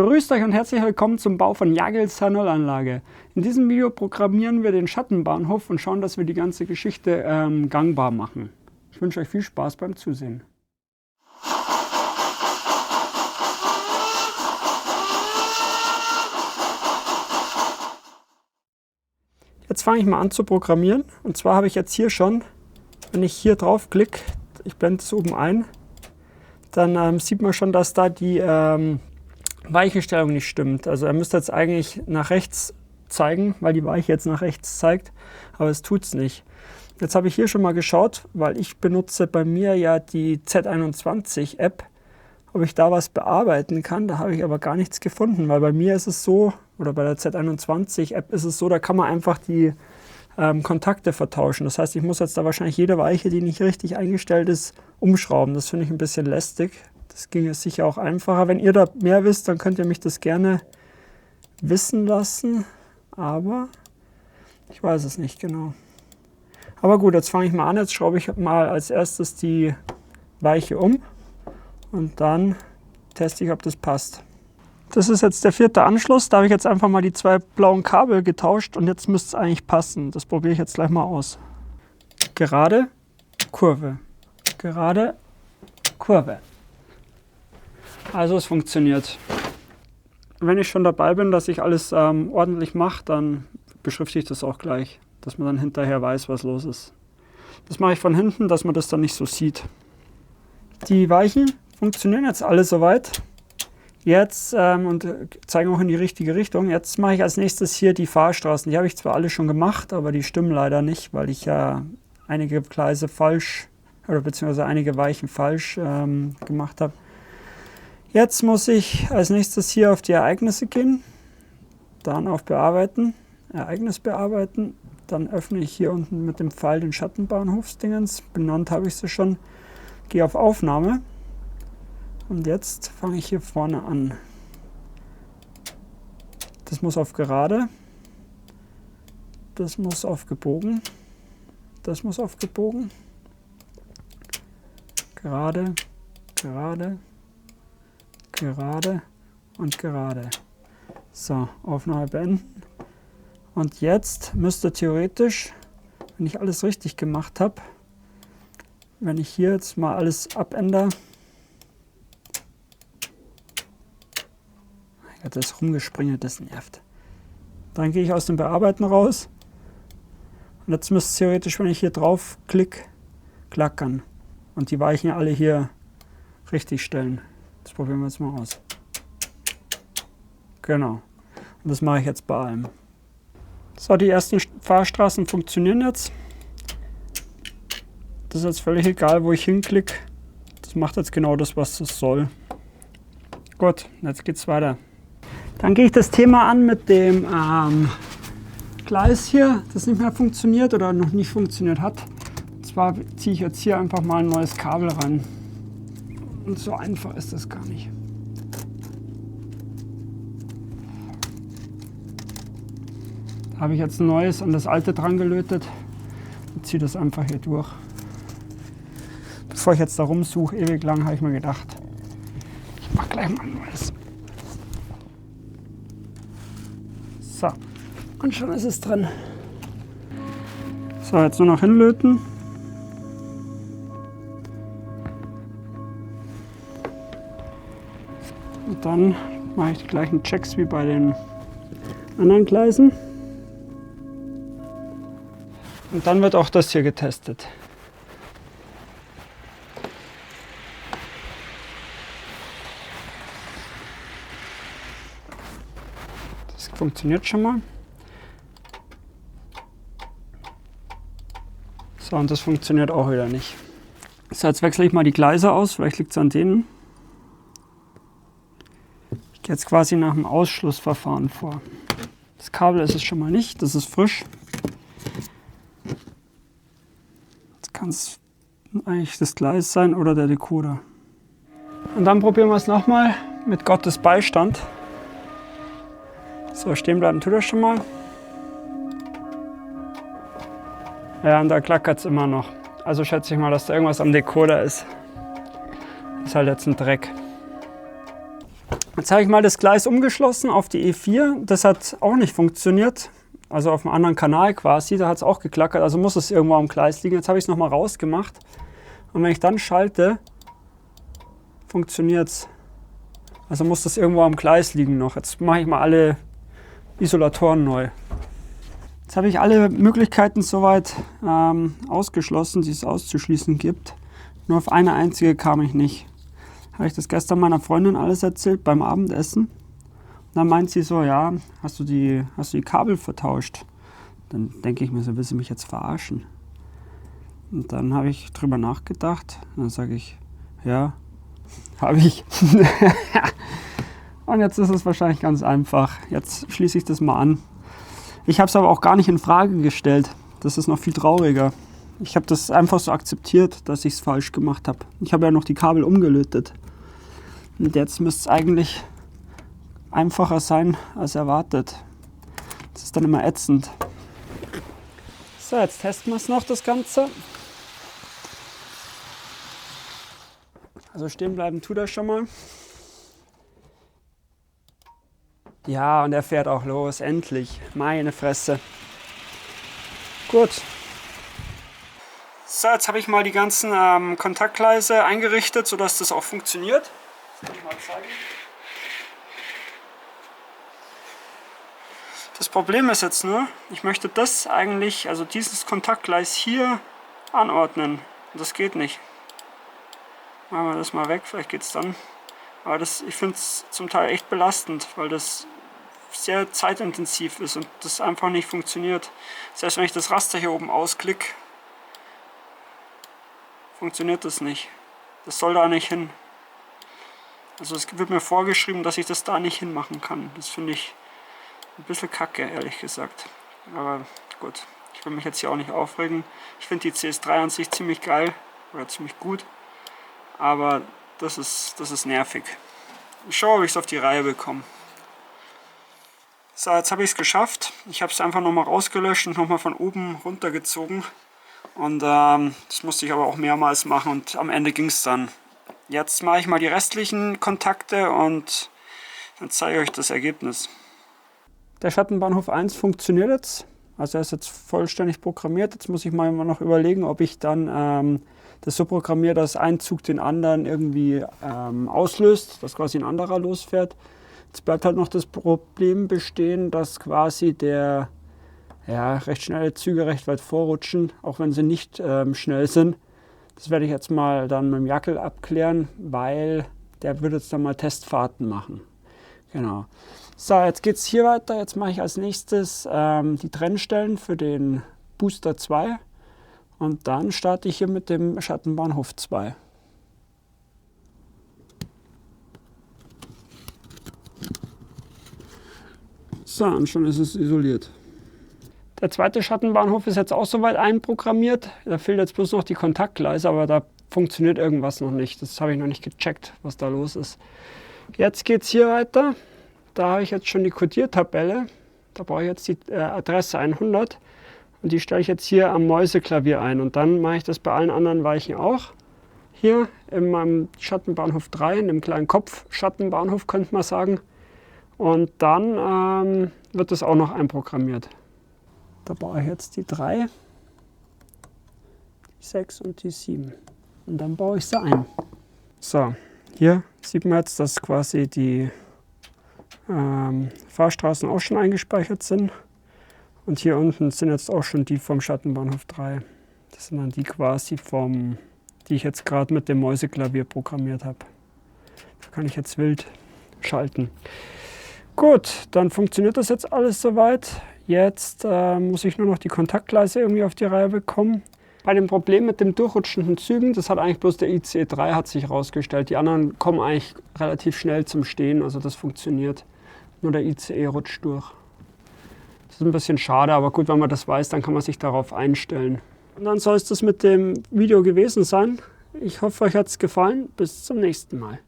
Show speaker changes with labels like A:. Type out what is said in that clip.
A: Grüßt euch und herzlich willkommen zum Bau von Jagels H0-Anlage. In diesem Video programmieren wir den Schattenbahnhof und schauen, dass wir die ganze Geschichte gangbar machen. Ich wünsche euch viel Spaß beim Zusehen. Jetzt fange ich mal an zu programmieren. Und zwar habe ich jetzt hier schon, wenn ich hier drauf klicke, ich blende es oben ein, dann sieht man schon, dass da die Weichenstellung nicht stimmt. Also er müsste jetzt eigentlich nach rechts zeigen, weil die Weiche jetzt nach rechts zeigt, aber es tut es nicht. Jetzt habe ich hier schon mal geschaut, weil ich benutze bei mir ja die Z21 App, ob ich da was bearbeiten kann. Da habe ich aber gar nichts gefunden, weil bei mir ist es so, oder bei der Z21 App ist es so, da kann man einfach die Kontakte vertauschen. Das heißt, ich muss jetzt da wahrscheinlich jede Weiche, die nicht richtig eingestellt ist, umschrauben. Das finde ich ein bisschen lästig. Das ginge sicher auch einfacher. Wenn ihr da mehr wisst, dann könnt ihr mich das gerne wissen lassen. Aber ich weiß es nicht genau. Aber gut, jetzt fange ich mal an. Jetzt schraube ich mal als erstes die Weiche um. Und dann teste ich, ob das passt. Das ist jetzt der 4. Anschluss. Da habe ich jetzt einfach mal die 2 blauen Kabel getauscht. Und jetzt müsste es eigentlich passen. Das probiere ich jetzt gleich mal aus. Gerade, Kurve. Gerade, Kurve. Also es funktioniert. Wenn ich schon dabei bin, dass ich alles ordentlich mache, dann beschrifte ich das auch gleich, dass man dann hinterher weiß, was los ist. Das mache ich von hinten, dass man das dann nicht so sieht. Die Weichen funktionieren jetzt alle soweit. Jetzt und zeigen auch in die richtige Richtung. Jetzt mache ich als nächstes hier die Fahrstraßen. Die habe ich zwar alle schon gemacht, aber die stimmen leider nicht, weil ich ja einige Gleise falsch, oder beziehungsweise einige Weichen falsch gemacht habe. Jetzt muss ich als nächstes hier auf die Ereignisse gehen, dann auf Bearbeiten, Ereignis bearbeiten, dann öffne ich hier unten mit dem Pfeil den Schattenbahnhofsdingens, benannt habe ich sie schon, gehe auf Aufnahme und jetzt fange ich hier vorne an. Das muss auf gerade, das muss auf gebogen, das muss auf gebogen, gerade, gerade, gerade und gerade. So, Aufnahme beenden. Und jetzt müsste theoretisch, wenn ich alles richtig gemacht habe, wenn ich hier jetzt mal alles abändere, ja, das Rumgespringe, das nervt. Dann gehe ich aus dem Bearbeiten raus und jetzt müsste es theoretisch, wenn ich hier drauf klicke, klackern und die Weichen alle hier richtig stellen. Das probieren wir jetzt mal aus. Genau. Und das mache ich jetzt bei allem. So, die ersten Fahrstraßen funktionieren jetzt. Das ist jetzt völlig egal, wo ich hinklicke. Das macht jetzt genau das, was es soll. Gut, jetzt geht's weiter. Dann gehe ich das Thema an mit dem Gleis hier, das nicht mehr funktioniert oder noch nicht funktioniert hat. Und zwar ziehe ich jetzt hier einfach mal ein neues Kabel rein. Und so einfach ist das gar nicht. Da habe ich jetzt ein neues an das alte dran gelötet und ziehe das einfach hier durch. Bevor ich jetzt da rumsuche, ewig lang, habe ich mir gedacht, ich mache gleich mal ein neues. So, und schon ist es drin. So, jetzt nur noch hinlöten. Und dann mache ich die gleichen Checks wie bei den anderen Gleisen. Und dann wird auch das hier getestet. Das funktioniert schon mal. So, und das funktioniert auch wieder nicht. So, jetzt wechsle ich mal die Gleise aus, vielleicht liegt es an denen. Jetzt quasi nach dem Ausschlussverfahren vor. Das Kabel ist es schon mal nicht, das ist frisch. Jetzt kann es eigentlich das Gleis sein oder der Decoder. Und dann probieren wir es nochmal mit Gottes Beistand. So, stehen bleiben tut das schon mal. Ja, und da klackert es immer noch. Also schätze ich mal, dass da irgendwas am Decoder ist. Ist halt jetzt ein Dreck. Jetzt habe ich mal das Gleis umgeschlossen auf die E4. Das hat auch nicht funktioniert. Also auf einem anderen Kanal quasi. Da hat es auch geklackert. Also muss es irgendwo am Gleis liegen. Jetzt habe ich es nochmal rausgemacht. Und wenn ich dann schalte, funktioniert es. Also muss das irgendwo am Gleis liegen noch. Jetzt mache ich mal alle Isolatoren neu. Jetzt habe ich alle Möglichkeiten soweit ausgeschlossen, die es auszuschließen gibt. Nur auf eine einzige kam ich nicht. Habe ich das gestern meiner Freundin alles erzählt beim Abendessen. Und dann meint sie so, ja, hast du die Kabel vertauscht? Dann denke ich mir so, will sie mich jetzt verarschen? Und dann habe ich drüber nachgedacht. Und dann sage ich, ja, habe ich. Und jetzt ist es wahrscheinlich ganz einfach. Jetzt schließe ich das mal an. Ich habe es aber auch gar nicht in Frage gestellt. Das ist noch viel trauriger. Ich habe das einfach so akzeptiert, dass ich es falsch gemacht habe. Ich habe ja noch die Kabel umgelötet. Und jetzt müsste es eigentlich einfacher sein als erwartet. Das ist dann immer ätzend. So, jetzt testen wir es noch, das Ganze. Also stehen bleiben tut er schon mal. Ja, und er fährt auch los, endlich. Meine Fresse. Gut. So, jetzt habe ich mal die ganzen Kontaktgleise eingerichtet, sodass das auch funktioniert. Das kann ich mal zeigen. Das Problem ist jetzt nur, ich möchte das eigentlich, also dieses Kontaktgleis hier anordnen. Und das geht nicht. Machen wir das mal weg, vielleicht geht es dann. Aber ich finde es zum Teil echt belastend, weil das sehr zeitintensiv ist und das einfach nicht funktioniert. Selbst wenn ich das Raster hier oben ausklicke, funktioniert das nicht. Das soll da nicht hin. Also es wird mir vorgeschrieben, dass ich das da nicht hinmachen kann. Das finde ich ein bisschen kacke, ehrlich gesagt. Aber gut, ich will mich jetzt hier auch nicht aufregen. Ich finde die CS3 an sich ziemlich geil oder ziemlich gut. Aber das ist nervig. Ich schaue, ob ich es auf die Reihe bekomme. So, jetzt habe ich es geschafft. Ich habe es einfach nochmal rausgelöscht und nochmal von oben runtergezogen. Und das musste ich aber auch mehrmals machen und am Ende ging es dann. Jetzt mache ich mal die restlichen Kontakte und dann zeige ich euch das Ergebnis. Der Schattenbahnhof 1 funktioniert jetzt. Also er ist jetzt vollständig programmiert. Jetzt muss ich mal noch überlegen, ob ich dann das so programmiere, dass ein Zug den anderen irgendwie auslöst, dass quasi ein anderer losfährt. Jetzt bleibt halt noch das Problem bestehen, dass quasi recht schnelle Züge recht weit vorrutschen, auch wenn sie nicht schnell sind. Das werde ich jetzt mal dann mit dem Jackel abklären, weil der wird jetzt dann mal Testfahrten machen. Genau. So, jetzt geht es hier weiter. Jetzt mache ich als nächstes die Trennstellen für den Booster 2 und dann starte ich hier mit dem Schattenbahnhof 2. So, und schon ist es isoliert. Der zweite Schattenbahnhof ist jetzt auch soweit einprogrammiert. Da fehlt jetzt bloß noch die Kontaktgleise, aber da funktioniert irgendwas noch nicht. Das habe ich noch nicht gecheckt, was da los ist. Jetzt geht es hier weiter. Da habe ich jetzt schon die Codiertabelle. Da brauche ich jetzt die Adresse 100. Und die stelle ich jetzt hier am Mäuseklavier ein. Und dann mache ich das bei allen anderen Weichen auch. Hier in meinem Schattenbahnhof 3, in dem kleinen Kopf-Schattenbahnhof, könnte man sagen. Und dann wird das auch noch einprogrammiert. Da baue ich jetzt die 3, die 6 und die 7. Und dann baue ich sie ein. So, hier sieht man jetzt, dass quasi die Fahrstraßen auch schon eingespeichert sind. Und hier unten sind jetzt auch schon die vom Schattenbahnhof 3. Das sind dann die quasi die ich jetzt gerade mit dem Mäuseklavier programmiert habe. Da kann ich jetzt wild schalten. Gut, dann funktioniert das jetzt alles soweit. Jetzt muss ich nur noch die Kontaktgleise irgendwie auf die Reihe bekommen. Bei dem Problem mit dem durchrutschenden Zügen, das hat eigentlich bloß der ICE 3 hat sich herausgestellt. Die anderen kommen eigentlich relativ schnell zum Stehen, also das funktioniert. Nur der ICE rutscht durch. Das ist ein bisschen schade, aber gut, wenn man das weiß, dann kann man sich darauf einstellen. Und dann soll es das mit dem Video gewesen sein. Ich hoffe, euch hat es gefallen. Bis zum nächsten Mal.